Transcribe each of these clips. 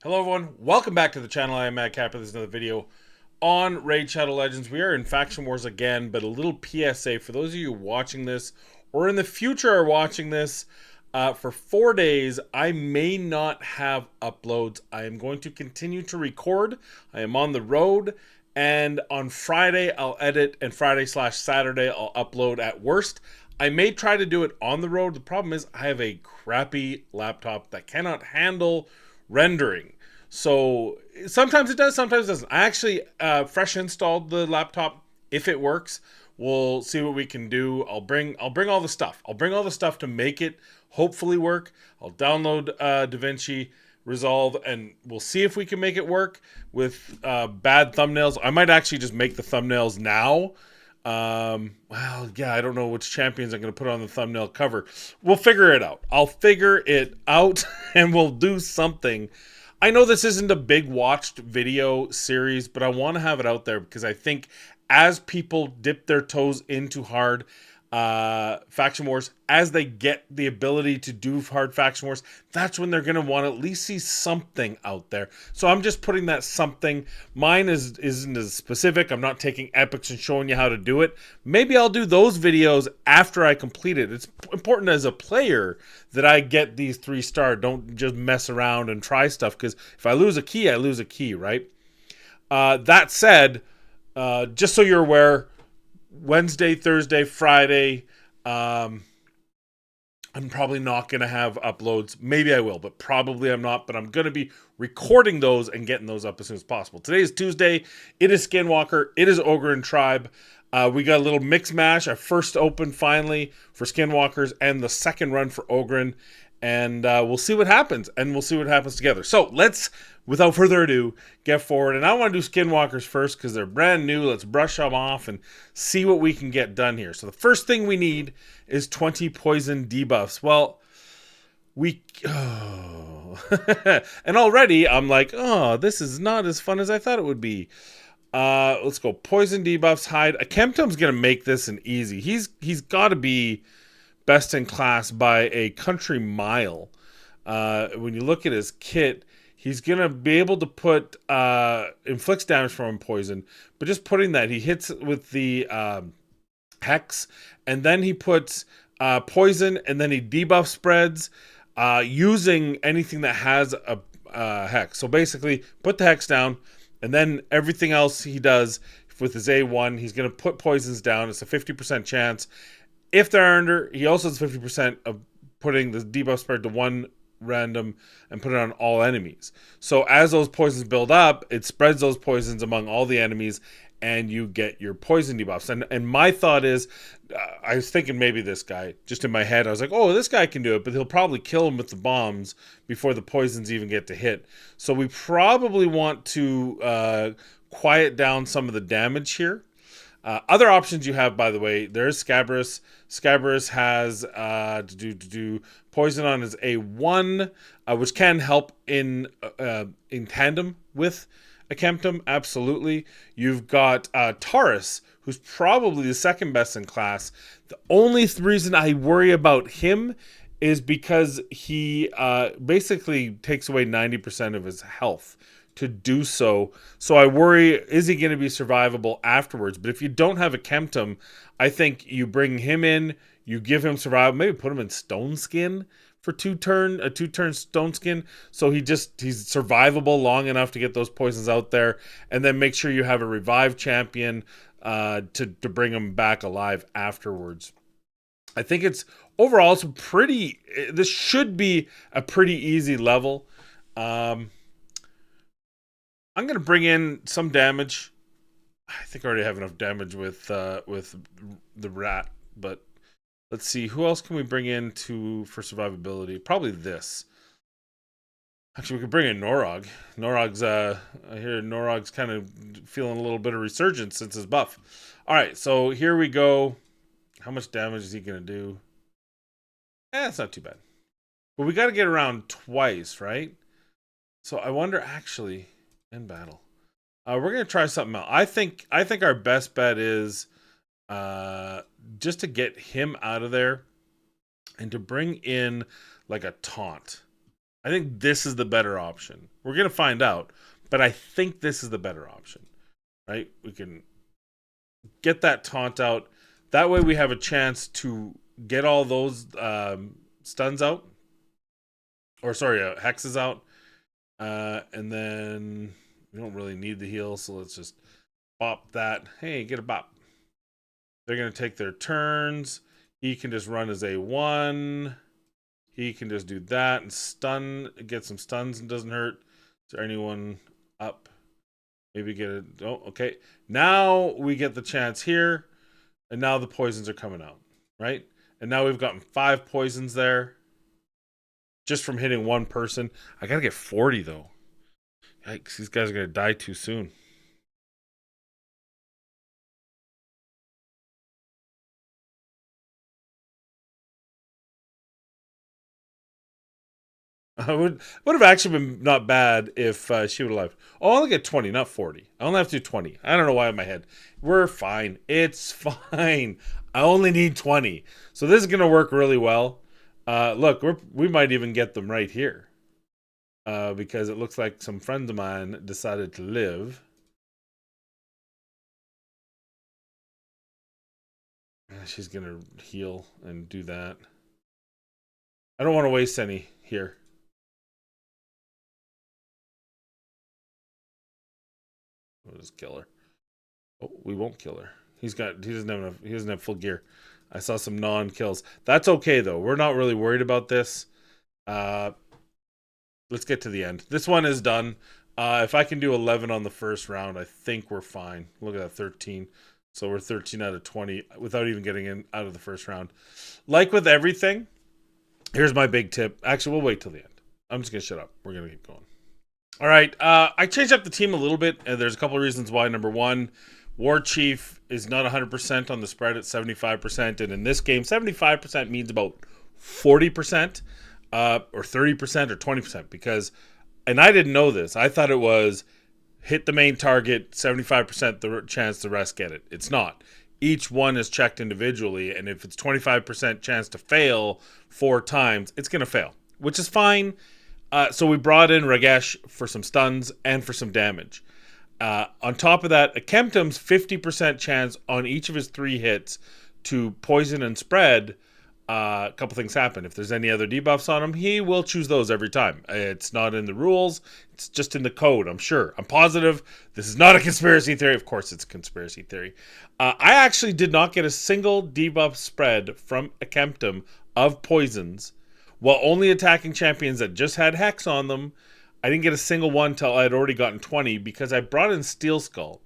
Hello everyone, welcome back to the channel. I am Matt Capper. This is another video on Raid Shadow Legends. We are in Faction Wars again, but a little PSA for those of you watching this or in the future are watching this. For 4 days, I may not have uploads. I am going to continue to record. I am on the road, and on Friday I'll edit, and Friday/Saturday I'll upload at worst. I may try to do it on the road. The problem is I have a crappy laptop that cannot handle rendering. So sometimes it does, sometimes it doesn't. I actually fresh installed the laptop. If it works, we'll see what we can do. I'll bring all the stuff. I'll bring all the stuff to make it hopefully work. I'll download DaVinci Resolve, and we'll see if we can make it work with bad thumbnails. I might actually just make the thumbnails now. Well, yeah, I don't know which champions I'm going to put on the thumbnail cover. We'll figure it out. I'll figure it out and we'll do something. I know this isn't a big watched video series, but I want to have it out there because I think as people dip their toes into hard faction wars, as they get the ability to do hard faction wars, that's when they're going to want to at least see something out there. So I'm just putting that something. Mine isn't as specific. I'm not taking epics and showing you how to do it. Maybe I'll do those videos after I complete it. It's important as a player that I get these 3-star. Don't just mess around and try stuff, because if I lose a key, I lose a key, right? That said, just so you're aware, Wednesday, Thursday, Friday, I'm probably not going to have uploads. Maybe I will, but probably I'm not. But I'm going to be recording those and getting those up as soon as possible. Today is Tuesday. It is Skinwalker. It is Ogryn Tribe. We got a little mix mash. Our first open finally for Skinwalkers and the second run for Ogryn. And we'll see what happens. And we'll see what happens together. So let's, without further ado, get forward. And I want to do Skinwalkers first because they're brand new. Let's brush them off and see what we can get done here. So the first thing we need is 20 poison debuffs. Well, and already I'm like, oh, this is not as fun as I thought it would be. Let's go poison debuffs, hide. Akemtum's gonna make this an easy. He's got to be best in class by a country mile. When you look at his kit, he's gonna be able to put inflicts damage from poison, but just putting that, he hits with the hex, and then he puts poison, and then he debuff spreads using anything that has a hex. So basically, put the hex down, and then everything else he does with his A1, he's going to put poisons down. It's a 50% chance. If they're under, he also has 50% of putting the debuff spread to one random and put it on all enemies. So as those poisons build up, it spreads those poisons among all the enemies, and you get your poison debuffs. And my thought is, I was thinking maybe this guy, just in my head, I was like, oh, this guy can do it, but he'll probably kill him with the bombs before the poisons even get to hit. So we probably want to quiet down some of the damage here. Other options you have, by the way, there's Scabrous. Scabrous has to do poison on his A1, which can help in tandem with Akemtum, absolutely. You've got Taurus, who's probably the second best in class. The only reason I worry about him is because he basically takes away 90% of his health to do so. So I worry, is he going to be survivable afterwards? But if you don't have a Akemtum, I think you bring him in, you give him survival, maybe put him in Stone Skin for a two-turn Stone Skin, so he's survivable long enough to get those poisons out there, and then make sure you have a revive champion to bring him back alive afterwards. I think it's overall this should be a pretty easy level. I'm gonna bring in some damage. I think I already have enough damage with the rat, but let's see, who else can we bring in for survivability? Probably this. Actually, we could bring in Norog. I hear Norog's kind of feeling a little bit of resurgence since his buff. All right, so here we go. How much damage is he gonna do? It's not too bad. But we got to get around twice, right? So I wonder, actually, in battle, we're gonna try something else. I think our best bet is just to get him out of there and to bring in like a taunt. I think this is the better option. We're going to find out, but I think this is the better option, right? We can get that taunt out. That way we have a chance to get all those stuns out. Or, sorry, hexes out. And then we don't really need the heal, so let's just bop that. Hey, get a bop. They're going to take their turns. He can just run as A1. He can just do that and stun, get some stuns and doesn't hurt. Is there anyone up? Maybe get a... Oh, okay. Now we get the chance here. And now the poisons are coming out, right? And now we've gotten 5 poisons there. Just from hitting one person. I gotta get 40, though. Yikes, these guys are gonna die too soon. Would have actually been not bad if she would have left. Oh, I only get 20, not 40. I only have to do 20. I don't know why in my head. We're fine. It's fine. I only need 20. So this is going to work really well. Look, we might even get them right here. Because it looks like some friends of mine decided to live. She's going to heal and do that. I don't want to waste any here. We'll just kill her. Oh, we won't kill her. He doesn't have full gear. I saw some non-kills. That's okay though. We're not really worried about this. Let's get to the end. This one is done. If I can do 11 on the first round, I think we're fine. Look at that, 13. So we're 13 out of 20 without even getting in out of the first round. Like with everything, here's my big tip. Actually, we'll wait till the end. I'm just gonna shut up. We're gonna keep going. All right, I changed up the team a little bit, and there's a couple of reasons why. Number one, War Chief is not 100% on the spread at 75%, and in this game, 75% means about 40%, or 30% or 20%, because, and I didn't know this, I thought it was hit the main target, 75% the chance the rest get it. It's not. Each one is checked individually, and if it's 25% chance to fail 4 times, it's going to fail, which is fine. So we brought in Ragesh for some stuns and for some damage. On top of that, Akemtum's 50% chance on each of his 3 hits to poison and spread. A couple things happen. If there's any other debuffs on him, he will choose those every time. It's not in the rules. It's just in the code, I'm sure. I'm positive. This is not a conspiracy theory. Of course it's a conspiracy theory. I actually did not get a single debuff spread from Akemtum of poisons while only attacking champions that just had Hex on them. I didn't get a single one till I had already gotten 20 because I brought in Steel Skull.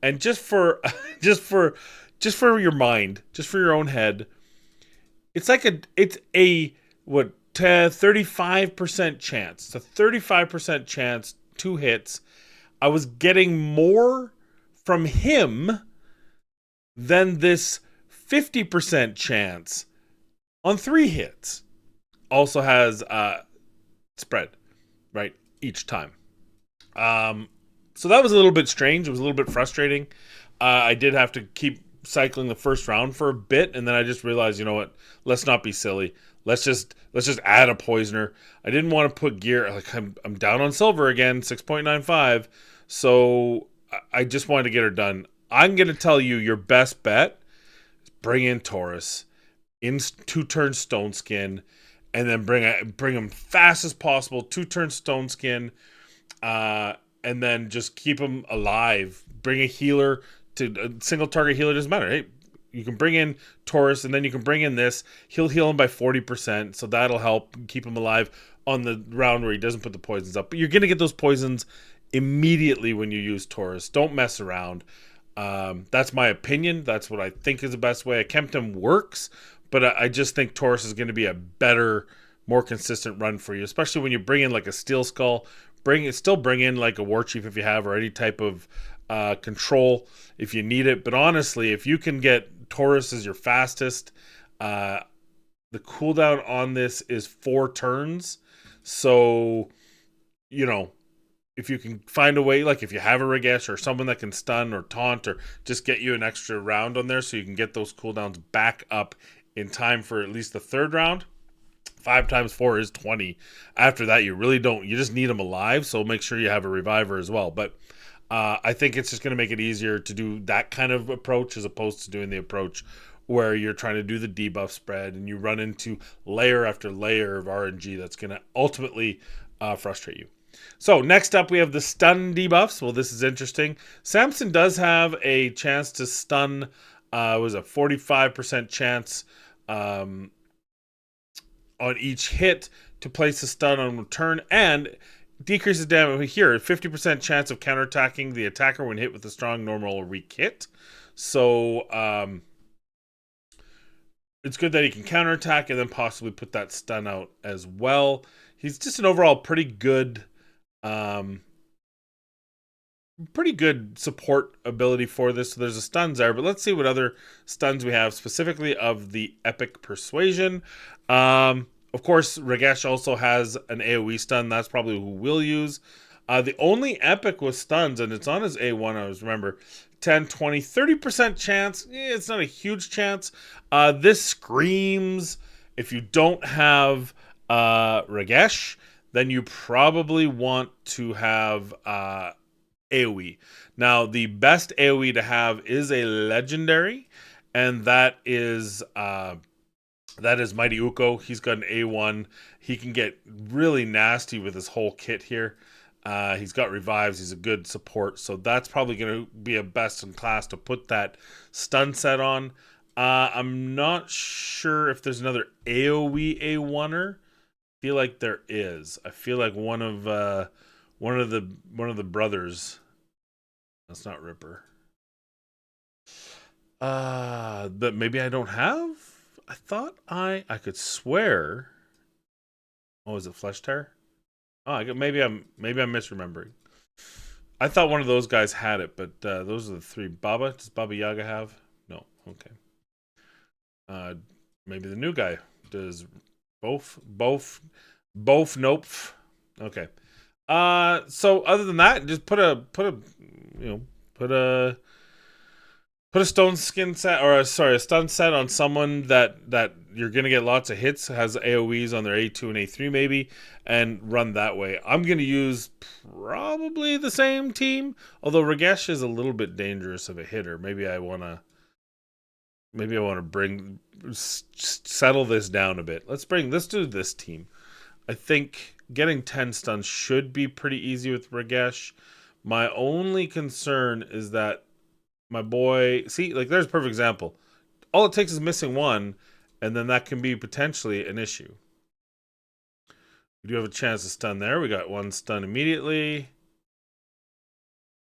And just for your mind, just for your own head, it's a 35% chance. It's a 35% chance 2 hits. I was getting more from him than this 50% chance on 3 hits. Also has spread, right, each time. So that was a little bit strange. It was a little bit frustrating. I did have to keep cycling the first round for a bit, and then I just realized, you know what? Let's not be silly. Let's just add a poisoner. I didn't want to put gear. Like I'm down on silver again, 6.95. So I just wanted to get her done. I'm gonna tell you your best bet is bring in Taurus in 2-turn Stone Skin. And then bring him fast as possible. 2-turn Stone Skin, and then just keep him alive. Bring a healer to a single target healer. Doesn't matter. Hey, you can bring in Taurus, and then you can bring in this. He'll heal him by 40%, so that'll help keep him alive on the round where he doesn't put the poisons up. But you're gonna get those poisons immediately when you use Taurus. Don't mess around. That's my opinion. That's what I think is the best way. Akemtum works. But I just think Taurus is going to be a better, more consistent run for you, especially when you bring in like a Steel Skull. Still bring in like a War Chief if you have, or any type of control if you need it. But honestly, if you can get Taurus as your fastest, the cooldown on this is 4 turns. So, you know, if you can find a way, like if you have a Ragesh or someone that can stun or taunt or just get you an extra round on there so you can get those cooldowns back up in time for at least the 3rd round, 5 times 4 is 20. After that, you really don't. You just need them alive, so make sure you have a reviver as well. But I think it's just going to make it easier to do that kind of approach as opposed to doing the approach where you're trying to do the debuff spread and you run into layer after layer of RNG that's going to ultimately frustrate you. So next up, we have the stun debuffs. Well, this is interesting. Samson does have a chance to stun. It was a 45% chance on each hit to place a stun on return, and decreases damage here. 50% chance of counterattacking the attacker when hit with a strong, normal, or weak hit. So it's good that he can counterattack and then possibly put that stun out as well. He's just an overall pretty good support ability for this. So there's a stuns there, but let's see what other stuns we have specifically of the Epic Persuasion. Of course, Ragesh also has an AoE stun. That's probably who we'll use. The only Epic with stuns, and it's on his A1, I always remember, 10, 20, 30% chance. It's not a huge chance. This screams, if you don't have Ragesh, then you probably want to have AoE. Now, the best AoE to have is a legendary, and that is Mighty Uko. He's got an A1. He can get really nasty with his whole kit here. He's got revives. He's a good support. So that's probably going to be a best in class to put that stun set on. I'm not sure if there's another AoE A1er. I feel like there is. I feel like one of the brothers. That's not Ripper. But maybe I don't have. I thought I could swear. Oh, is it Flesh Tear? Oh, maybe I'm misremembering. I thought one of those guys had it, but those are the three. Baba, does Baba Yaga have? No. Okay. Maybe the new guy does. Both. Nope. Okay. So other than that, just put a stone skin set, or a stun set on someone that you're gonna get lots of hits, has AoEs on their A2 and A3 maybe, and run that way. I'm gonna use probably the same team, although Ragesh is a little bit dangerous of a hitter. Maybe I wanna settle this down a bit. Let's do this team. I think getting 10 stuns should be pretty easy with Ragesh. My only concern is that my boy, see, like there's a perfect example. All it takes is missing one, and then that can be potentially an issue. We do have a chance to stun there. We got one stun immediately.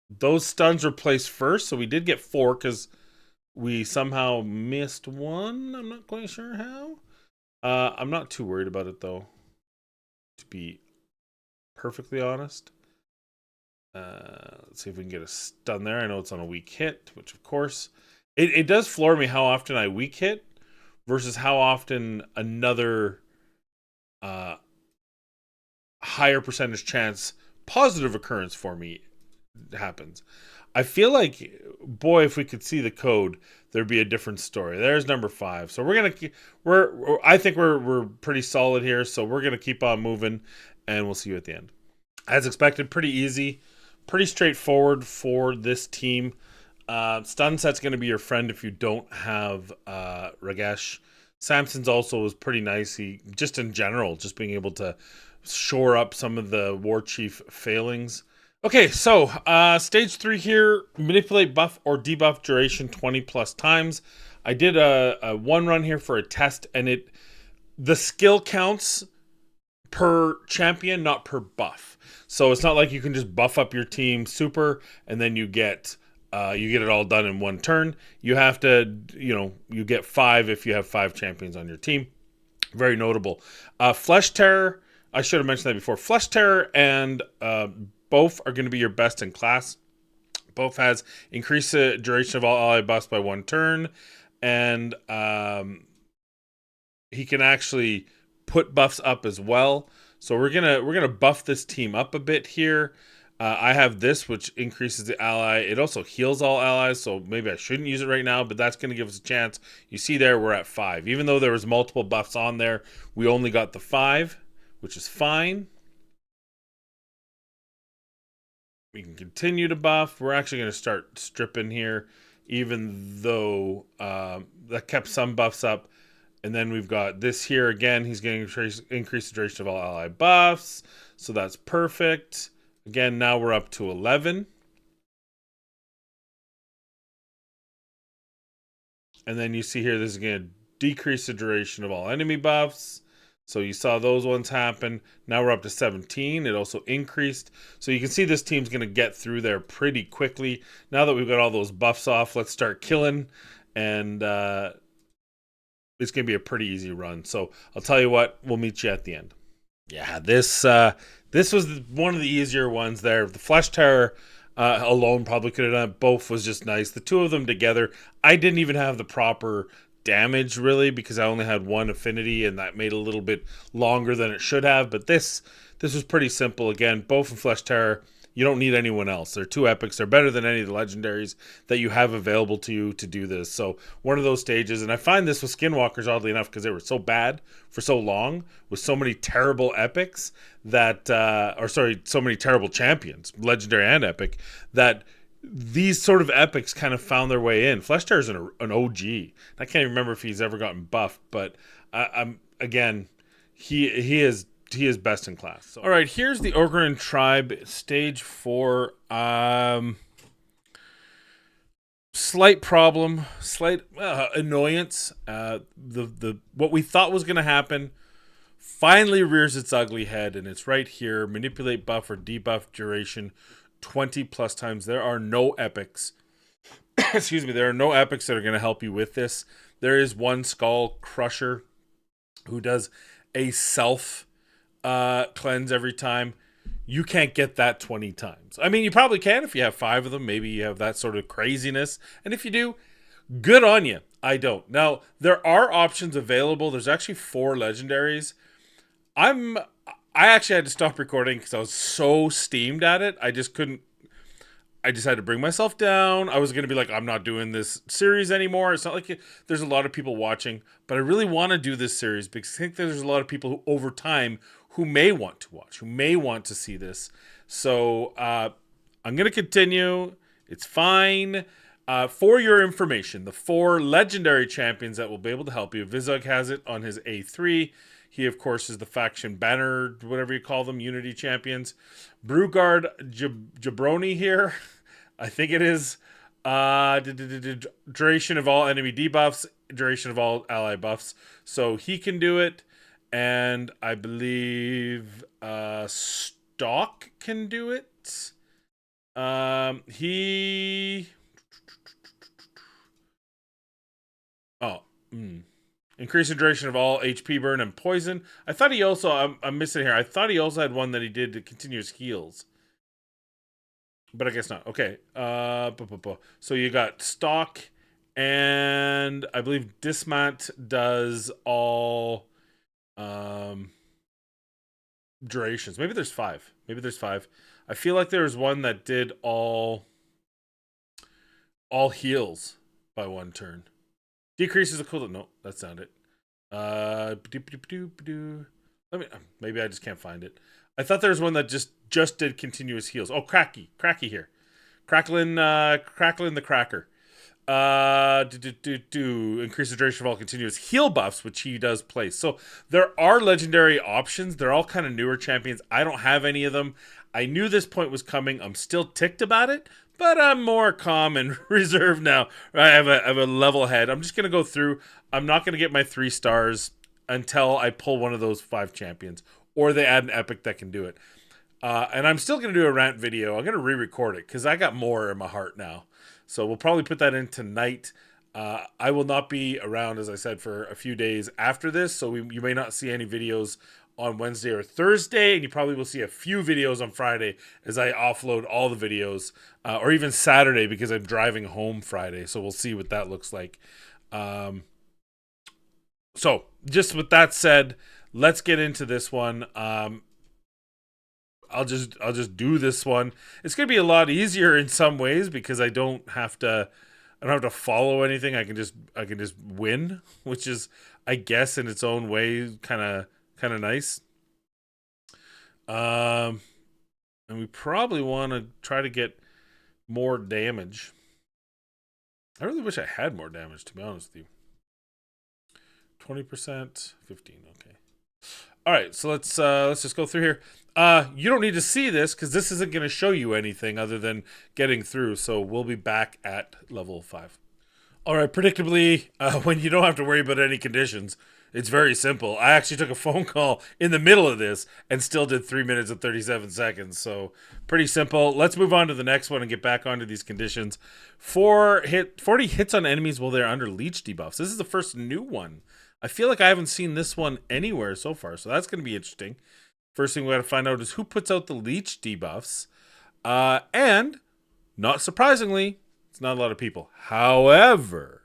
Those stuns were placed first, so we did get 4 because we somehow missed one. I'm not quite sure how. I'm not too worried about it, though, to be perfectly honest. Let's see if we can get a stun there. I know it's on a weak hit, which of course it does floor me how often I weak hit versus how often another higher percentage chance positive occurrence for me happens. I feel like, boy, if we could see the code, there'd be a different story. There's number 5. So I think we're pretty solid here. So we're gonna keep on moving, and we'll see you at the end. As expected, pretty easy. Pretty straightforward for this team. Stun set's going to be your friend if you don't have Ragesh. Samson's also was pretty nice. He just in general, just being able to shore up some of the War Chief failings. Okay, so stage 3 here: manipulate buff or debuff duration 20 plus times. I did a one run here for a test, and the skill counts per champion, not per buff. So it's not like you can just buff up your team super and then you get it all done in one turn. You have to, you get 5 if you have 5 champions on your team. Very notable. Flesh Terror, I should have mentioned that before. Flesh Terror and both are going to be your best in class. Both has increased the duration of all ally buffs by 1 turn, and he can actually put buffs up as well. So we're gonna buff this team up a bit here. I have this, which increases the ally. It also heals all allies, so maybe I shouldn't use it right now, but that's going to give us a chance. You see there, we're at 5. Even though there was multiple buffs on there, we only got the 5, which is fine. We can continue to buff. We're actually going to start stripping here, even though that kept some buffs up. And then we've got this here again. He's going to increase the duration of all ally buffs, so that's perfect. Again, now we're up to 11. And then you see here, this is going to decrease the duration of all enemy buffs. So you saw those ones happen. Now we're up to 17. It also increased. So you can see this team's going to get through there pretty quickly. Now that we've got all those buffs off, let's start killing. And it's going to be a pretty easy run. So I'll tell you what, we'll meet you at the end. Yeah, this was one of the easier ones there. The Flesh Terror alone probably could have done it. Both was just nice. The two of them together, I didn't even have the proper damage really because I only had one affinity and that made it a little bit longer than it should have. But this was pretty simple. Again, both in Flesh Terror. You don't need anyone else. They're two epics. They're better than any of the legendaries that you have available to you to do this. So one of those stages, and I find this with Skinwalkers oddly enough because they were so bad for so long with so many terrible epics that, so many terrible champions, legendary and epic, that these sort of epics kind of found their way in. Flesh Terror's an OG. I can't even remember if he's ever gotten buffed, but I'm again, he is best in class. So. All right, here's the Ogryn tribe stage 4. Slight problem, slight annoyance. The what we thought was going to happen finally rears its ugly head, and it's right here. Manipulate buff or debuff duration 20 plus times. There are no epics. Excuse me. There are no epics that are going to help you with this. There is one Skull Crusher who does a self cleanse every time. You can't get that 20 times. I mean, you probably can if you have 5 of them. Maybe you have that sort of craziness. And if you do, good on you. I don't. Now, there are options available. There's actually 4 legendaries. I actually had to stop recording because I was so steamed at it. I just had to bring myself down. I was going to be like, I'm not doing this series anymore. It's not like there's a lot of people watching, but I really want to do this series because I think there's a lot of people who, over time, who may want to watch, who may want to see this. So I'm going to continue. It's fine. For your information, the 4 legendary champions that will be able to help you. Vizug has it on his A3. He, of course, is the faction banner, whatever you call them, Unity champions. Brugard Jabroni here. I think it is. Duration of all enemy debuffs, duration of all ally buffs. So he can do it. And I believe Stalk can do it. Increase the duration of all HP burn and poison. I thought he also, I'm missing here. I thought he also had one that he did to continuous heals. But I guess not. Okay. So you got Stalk, and I believe Dismant does all durations. Maybe there's 5. I feel like there was one that did all heals by 1 turn. Decreases the cooldown. No, that's not it. Maybe I just can't find it. I thought there was one that just did continuous heals. Oh, Cracky here. Cracklin the Cracker. Increase the duration of all continuous heal buffs, which he does place. So there are legendary options. They're all kind of newer champions. I don't have any of them. I knew this point was coming. I'm still ticked about it, but I'm more calm and reserved now. I have a level head. I'm just going to go through. I'm not going to get my 3 stars until I pull one of those 5 champions, or they add an epic that can do it. And I'm still going to do a rant video. I'm going to re-record it because I got more in my heart now. So we'll probably put that in tonight. I will not be around, as I said, for a few days after this. So you may not see any videos on Wednesday or Thursday, and you probably will see a few videos on Friday as I offload all the videos, or even Saturday because I'm driving home Friday. So we'll see what that looks like. So just with that said, let's get into this one. I'll just do this one. It's gonna be a lot easier in some ways because I don't have to follow anything. I can just win, which is, I guess, in its own way kind of nice. Um, and we probably want to try to get more damage. I really wish I had more damage, to be honest with you. 20%, 15. Okay. All right, so let's just go through here. You don't need to see this because this isn't going to show you anything other than getting through. So we'll be back at level 5. All right, predictably, when you don't have to worry about any conditions, it's very simple. I actually took a phone call in the middle of this and still did 3 minutes and 37 seconds. So pretty simple. Let's move on to the next one and get back onto these conditions. 40 hits on enemies while they're under leech debuffs. This is the first new one. I feel like I haven't seen this one anywhere so far, so that's going to be interesting. First thing we got to find out is who puts out the leech debuffs. And, not surprisingly, it's not a lot of people. However,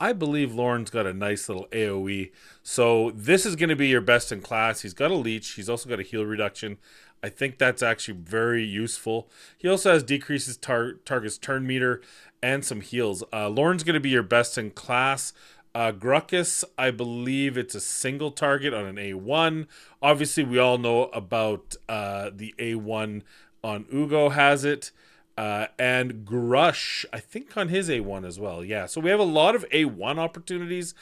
I believe Lauren's got a nice little AoE. So this is going to be your best in class. He's got a leech. He's also got a heal reduction. I think that's actually very useful. He also has decreases target's turn meter and some heals. Lauren's going to be your best in class. Gruckus, I believe it's a single target on an A1. Obviously, we all know about the A1 on Ugo has it. And Grush, I think on his A1 as well. Yeah, so we have a lot of A1 opportunities,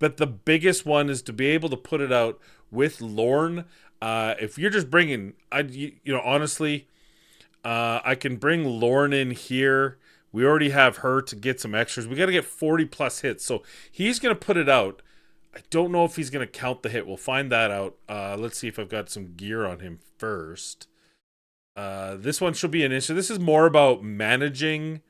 but the biggest one is to be able to put it out with Lorne. If you're just bringing, honestly, I can bring Lorne in here. We already have her to get some extras. We got to get 40 plus hits. So he's going to put it out. I don't know if he's going to count the hit. We'll find that out. Let's see if I've got some gear on him first. This one should be an issue. This is more about managing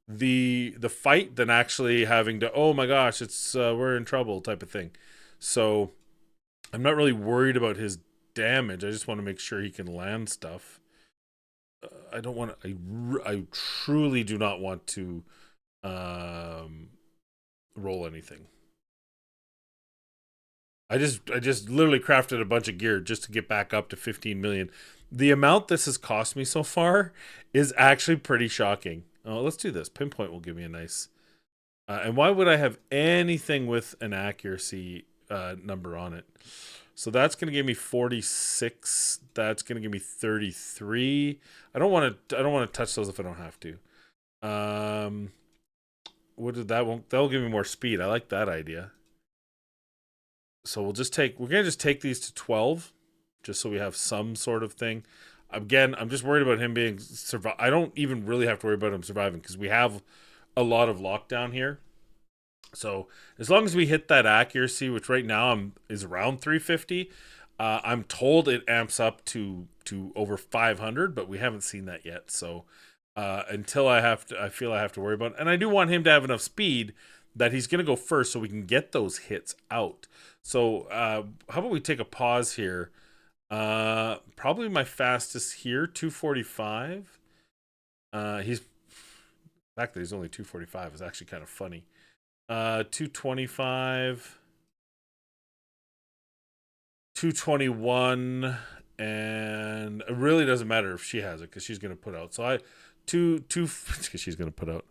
the fight than actually having to, oh my gosh, it's we're in trouble type of thing. So I'm not really worried about his damage. I just want to make sure he can land stuff. I don't want to. I truly do not want to roll anything. I just literally crafted a bunch of gear just to get back up to 15 million. The amount this has cost me so far is actually pretty shocking. Oh, let's do this. Pinpoint will give me a nice. And why would I have anything with an accuracy number on it? So that's going to give me 46. That's going to give me 33. I don't want to touch those if I don't have to. What did that won't that'll give me more speed. I like that idea. So we're going to just take these to 12 just so we have some sort of thing. Again, I'm just worried about him being survive. I don't even really have to worry about him surviving because we have a lot of lockdown here. So as long as we hit that accuracy, which right now is around 350, I'm told it amps up to over 500, but we haven't seen that yet. So until I feel I have to worry about it. And I do want him to have enough speed that he's going to go first so we can get those hits out. So how about we take a pause here? Probably my fastest here, 245. The fact that he's only 245 is actually kind of funny. 225, 221, and it really doesn't matter if she has it because she's going to put out. So because she's going to put out.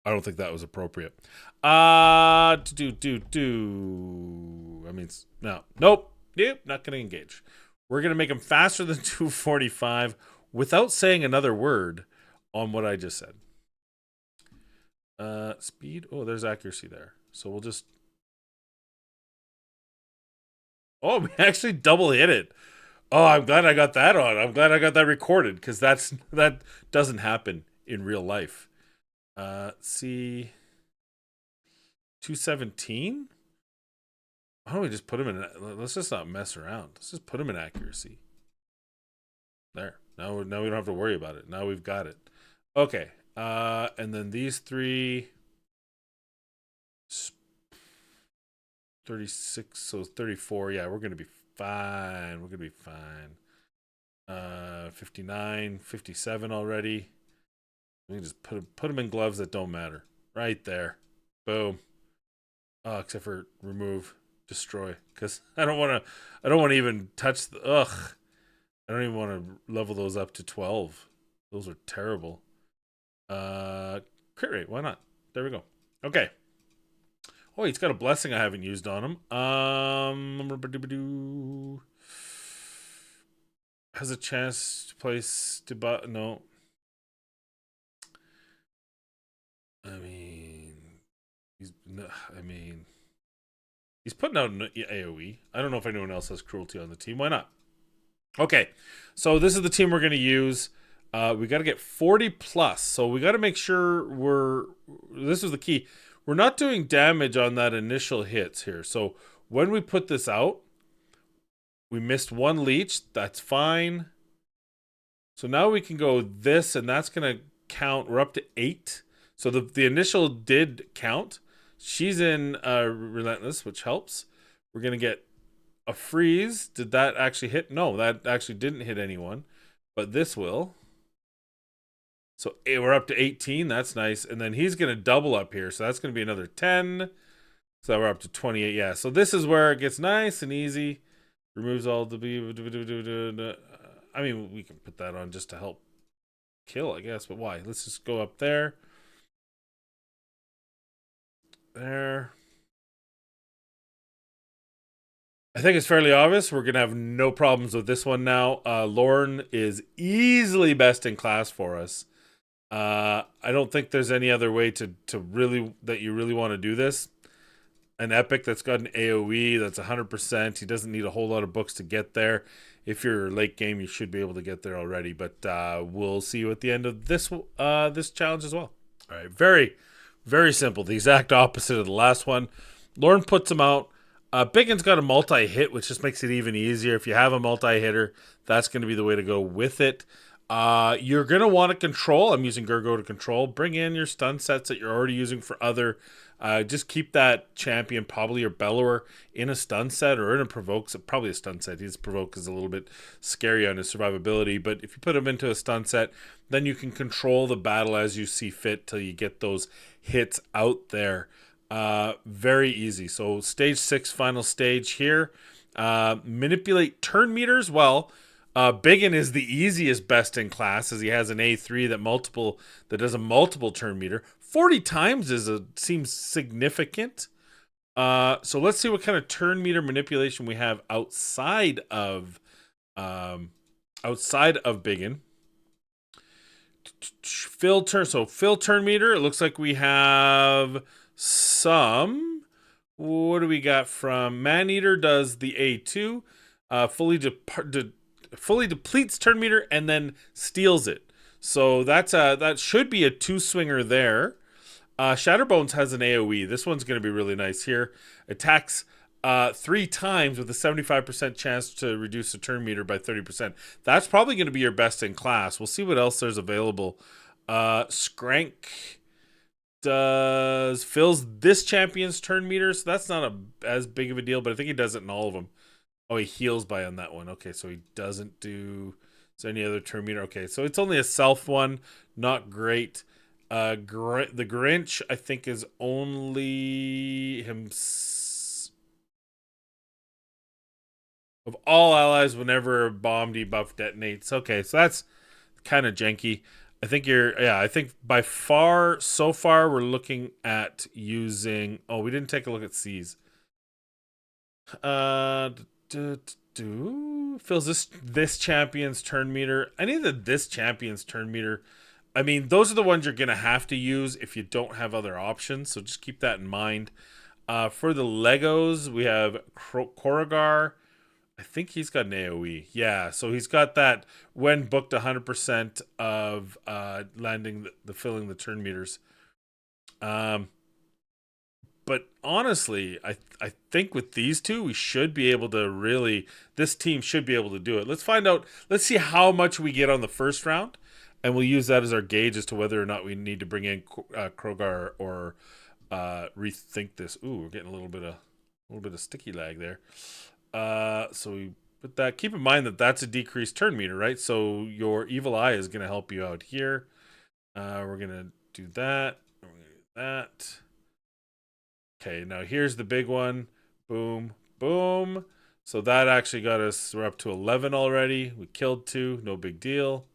I don't think that was appropriate. I mean, no, nope, not going to engage. We're going to make him faster than 245 without saying another word on what I just said. Speed. Oh, there's accuracy there. So we'll just. Oh, we actually double hit it. Oh, I'm glad I got that on. I'm glad I got that recorded because that doesn't happen in real life. See, 217. Why don't we just put him in? Let's just not mess around. Let's just put him in accuracy. There. Now we don't have to worry about it. Now we've got it. Okay. And then these three. 36, so 34. Yeah, we're gonna be fine. 59, 57 already. We can just put them in gloves that don't matter. Right there. Boom. Oh, except for remove destroy, because I don't want to. I don't want to even touch the. Ugh. I don't even want to level those up to 12. Those are terrible. Crit rate. Why not? There we go. Okay. Oh, he's got a blessing I haven't used on him. Has a chance to place debut. No. I mean, he's. I mean, he's putting out an AOE. I don't know if anyone else has cruelty on the team. Why not? Okay, so this is the team we're going to use. We got to get 40 plus, so we got to make sure we're. This is the key. We're not doing damage on that initial hits here. So when we put this out, we missed one leech. That's fine. So now we can go this, and that's going to count. We're up to 8. So the initial did count. She's in Relentless, which helps. We're going to get a freeze. Did that actually hit? No, that actually didn't hit anyone. But this will. So we're up to 18. That's nice. And then he's going to double up here. So that's going to be another 10. So we're up to 28. Yeah. So this is where it gets nice and easy. Removes all the... I mean, we can put that on just to help kill, I guess. But why? Let's just go up there. There. I think it's fairly obvious. We're going to have no problems with this one now. Lorne is easily best in class for us. I don't think there's any other way to really, that you really want to do this. An epic that's got an AoE that's 100%. He doesn't need a whole lot of books to get there. If you're late game, you should be able to get there already. But we'll see you at the end of this this challenge as well. All right, very, very simple. The exact opposite of the last one. Lorne puts him out. Biggin's got a multi-hit, which just makes it even easier. If you have a multi-hitter, that's going to be the way to go with it. You're going to want to control. I'm using Gurgo to control. Bring in your stun sets that you're already using for other. Just keep that champion, probably your Bellower, in a stun set or in a provoke. Probably a stun set. His provoke is a little bit scary on his survivability. But if you put him into a stun set, then you can control the battle as you see fit till you get those hits out there. Very easy. So stage 6, final stage here. Manipulate turn meters. Well, Biggin is the easiest best in class, as he has an A3 that does a multiple turn meter. 40 times seems significant. So let's see what kind of turn meter manipulation we have outside of Biggin. Fill turn meter. It looks like we have some. What do we got from Maneater? Does the A2 fully depletes turn meter and then steals it. So that should be a 2-swinger there. Shatterbones has an AoE. This one's going to be really nice here. Attacks 3 times with a 75% chance to reduce the turn meter by 30%. That's probably going to be your best in class. We'll see what else there's available. Skrank fills this champion's turn meter, so that's not as big of a deal, but I think he does it in all of them. Oh, he heals by on that one. Okay, so he doesn't do... Is there any other turn meter? Okay, so it's only a self one. Not great. The Grinch, I think, is only him... Of all allies, whenever a bomb debuff detonates. Okay, so that's kind of janky. I think I think by far, so far, we're looking at using... Oh, we didn't take a look at C's. Fills this champion's turn meter. I need this champion's turn meter. I mean, those are the ones you're going to have to use if you don't have other options, so just keep that in mind. For the Legos, we have Korrigar. I think he's got an AoE. Yeah, so he's got that when booked 100% of landing filling the turn meters. But honestly, I think with these two, we should be able to really... This team should be able to do it. Let's find out. Let's see how much we get on the first round, and we'll use that as our gauge as to whether or not we need to bring in Krogar or rethink this. Ooh, we're getting a little bit of sticky lag there. So we put that. Keep in mind that that's a decreased turn meter, right? So your Evil Eye is going to help you out here. We're going to do that. We're going to do that. Okay, now here's the big one. Boom, Boom. So that actually got us, we're up to 11 already. We killed 2, no big deal.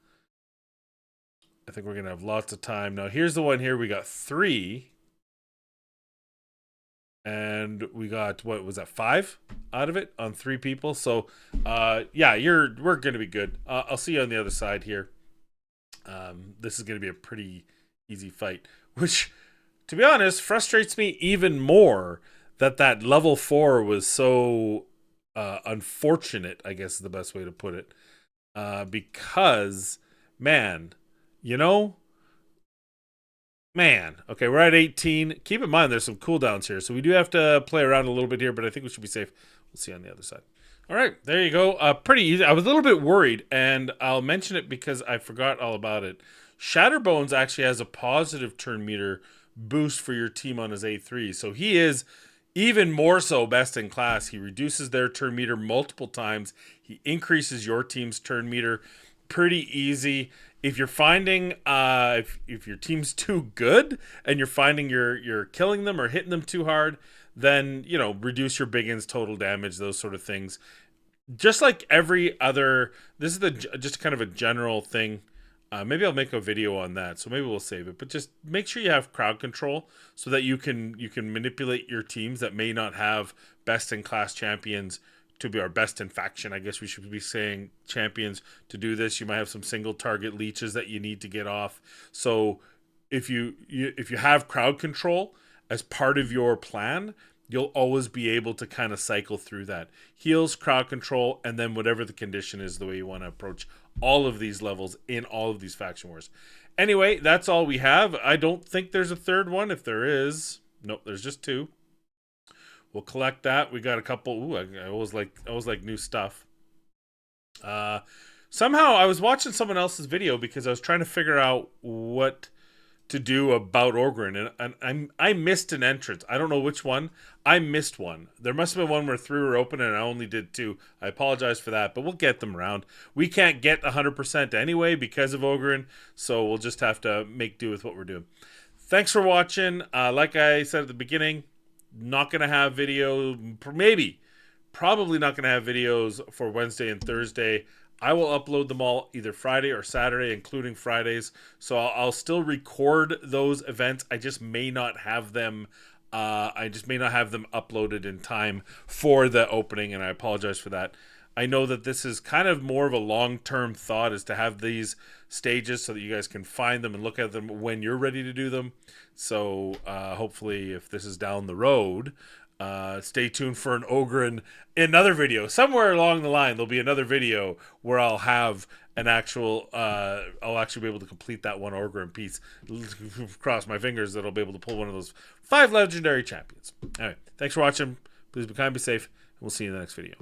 I think we're going to have lots of time. Now, here's the one here. We got 3. And we got, what was that, 5 out of it on 3 people. So, yeah, we're going to be good. I'll see you on the other side here. This is going to be a pretty easy fight, which, to be honest, frustrates me even more that level 4 was so unfortunate, I guess is the best way to put it. Because, man, you know, okay, we're at 18. Keep in mind, there's some cooldowns here, so we do have to play around a little bit here, but I think we should be safe. We'll see on the other side. All right, there you go. Pretty easy. I was a little bit worried, and I'll mention it because I forgot all about it. Shatterbones actually has a positive turn meter boost for your team on his A3, so he is even more so best in class. He reduces their turn meter multiple times. He increases your team's turn meter. Pretty easy. If you're finding if your team's too good and you're finding you're killing them or hitting them too hard, then reduce your big ends total damage, those sort of things. Just like every other, this is just kind of a general thing. Maybe I'll make a video on that, so maybe we'll save it. But just make sure you have crowd control so that you can manipulate your teams that may not have best in class champions to be our best in faction. I guess we should be saying champions to do this. You might have some single target leeches that you need to get off. So if you have crowd control as part of your plan, you'll always be able to kind of cycle through that. Heals, crowd control, and then whatever the condition is, the way you want to approach all of these levels in all of these faction wars. Anyway, that's all we have. I don't think there's a third one. If there is, nope, there's just 2. We'll collect that. We got a couple. Ooh, I always like new stuff. Somehow I was watching someone else's video because I was trying to figure out what to do about Ogryn, and I missed an entrance. I don't know which one. I missed one. There must have been one where 3 were open and I only did 2. I apologize for that, but we'll get them around. We can't get 100% anyway because of Ogryn, so we'll just have to make do with what we're doing. Thanks for watching. Like I said at the beginning, not going to have video, probably not going to have videos for Wednesday and Thursday. I will upload them all either Friday or Saturday, including Fridays. So I'll still record those events. I just may not have them. Uploaded in time for the opening, and I apologize for that. I know that this is kind of more of a long-term thought, is to have these stages so that you guys can find them and look at them when you're ready to do them. So hopefully, if this is down the road, stay tuned for an Ogryn, another video. Somewhere along the line, there'll be another video where I'll have an actual, I'll actually be able to complete that one Ogryn piece. Cross my fingers that I'll be able to pull one of those 5 legendary champions. Anyway, thanks for watching. Please be kind, be safe, and we'll see you in the next video.